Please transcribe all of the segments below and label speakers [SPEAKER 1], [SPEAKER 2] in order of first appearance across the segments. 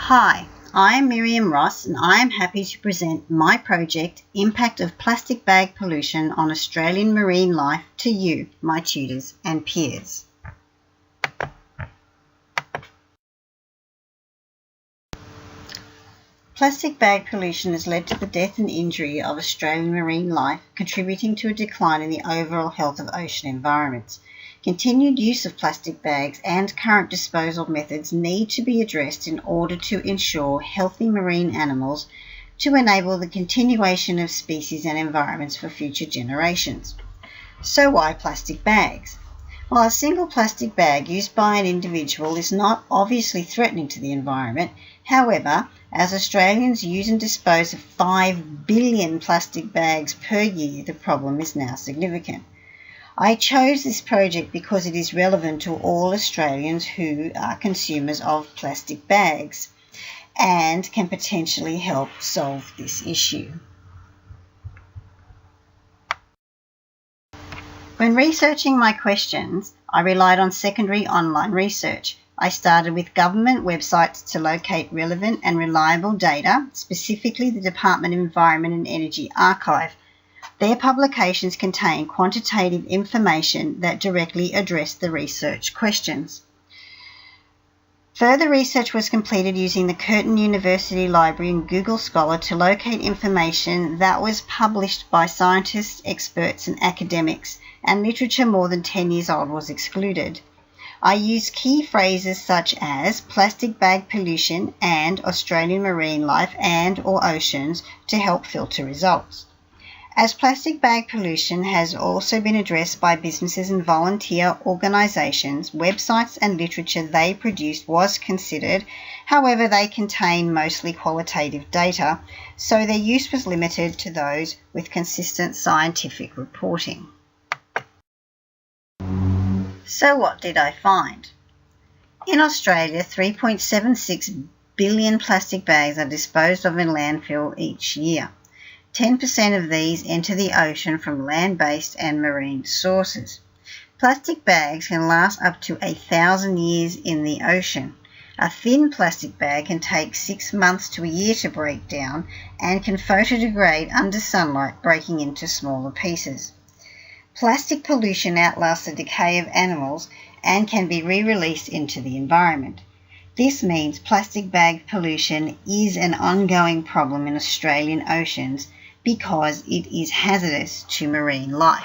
[SPEAKER 1] Hi, I am Miriam Ross and I am happy to present my project, Impact of Plastic Bag Pollution on Australian Marine Life, to you, my tutors and peers. Plastic bag pollution has led to the death and injury of Australian marine life, contributing to a decline in the overall health of ocean environments. Continued use of plastic bags and current disposal methods need to be addressed in order to ensure healthy marine animals to enable the continuation of species and environments for future generations. So why plastic bags? While a single plastic bag used by an individual is not obviously threatening to the environment, however, as Australians use and dispose of 5 billion plastic bags per year, the problem is now significant. I chose this project because it is relevant to all Australians who are consumers of plastic bags and can potentially help solve this issue. When researching my questions, I relied on secondary online research. I started with government websites to locate relevant and reliable data, specifically the Department of Environment and Energy Archive. Their publications contain quantitative information that directly address the research questions. Further research was completed using the Curtin University Library and Google Scholar to locate information that was published by scientists, experts and academics, and literature more than 10 years old was excluded. I used key phrases such as plastic bag pollution and Australian marine life and/or oceans to help filter results. As plastic bag pollution has also been addressed by businesses and volunteer organisations, websites and literature they produced was considered. However, they contain mostly qualitative data, so their use was limited to those with consistent scientific reporting. So what did I find? In Australia, 3.76 billion plastic bags are disposed of in landfill each year. 10% of these enter the ocean from land-based and marine sources. Plastic bags can last up to 1,000 years in the ocean. A thin plastic bag can take 6 months to a year to break down and can photodegrade under sunlight, breaking into smaller pieces. Plastic pollution outlasts the decay of animals and can be re-released into the environment. This means plastic bag pollution is an ongoing problem in Australian oceans because it is hazardous to marine life.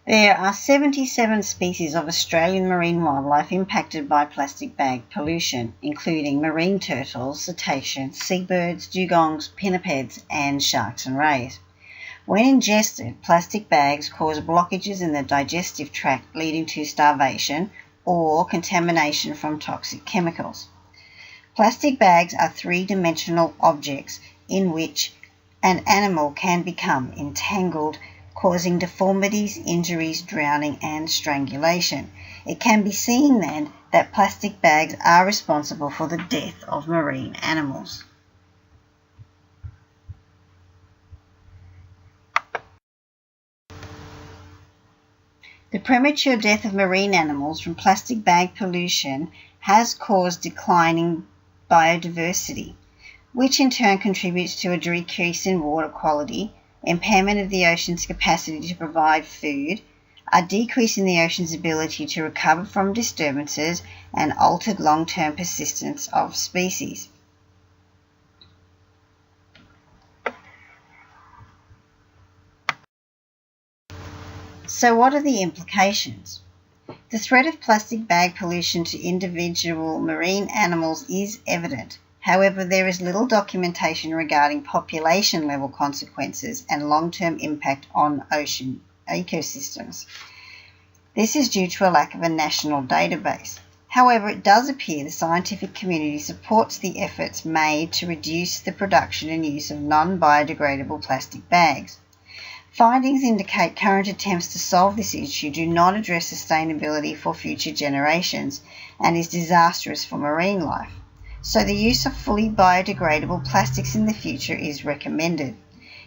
[SPEAKER 1] There are 77 species of Australian marine wildlife impacted by plastic bag pollution, including marine turtles, cetaceans, seabirds, dugongs, pinnipeds, and sharks and rays. When ingested, plastic bags cause blockages in the digestive tract, leading to starvation or contamination from toxic chemicals. Plastic bags are three-dimensional objects in which an animal can become entangled, causing deformities, injuries, drowning and strangulation. It can be seen then that plastic bags are responsible for the death of marine animals. The premature death of marine animals from plastic bag pollution has caused declining biodiversity, which in turn contributes to a decrease in water quality, impairment of the ocean's capacity to provide food, a decrease in the ocean's ability to recover from disturbances, and altered long-term persistence of species. So what are the implications? The threat of plastic bag pollution to individual marine animals is evident. However, there is little documentation regarding population-level consequences and long-term impact on ocean ecosystems. This is due to a lack of a national database. However, it does appear the scientific community supports the efforts made to reduce the production and use of non-biodegradable plastic bags. Findings indicate current attempts to solve this issue do not address sustainability for future generations and is disastrous for marine life. So the use of fully biodegradable plastics in the future is recommended.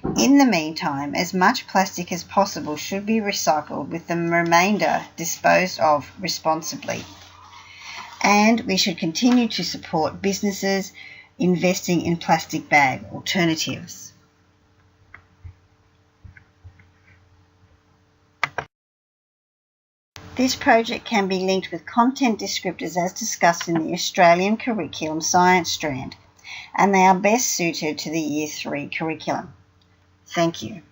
[SPEAKER 1] In the meantime, as much plastic as possible should be recycled, with the remainder disposed of responsibly. And we should continue to support businesses investing in plastic bag alternatives. This project can be linked with content descriptors as discussed in the Australian Curriculum Science strand, and they are best suited to the Year 3 curriculum. Thank you.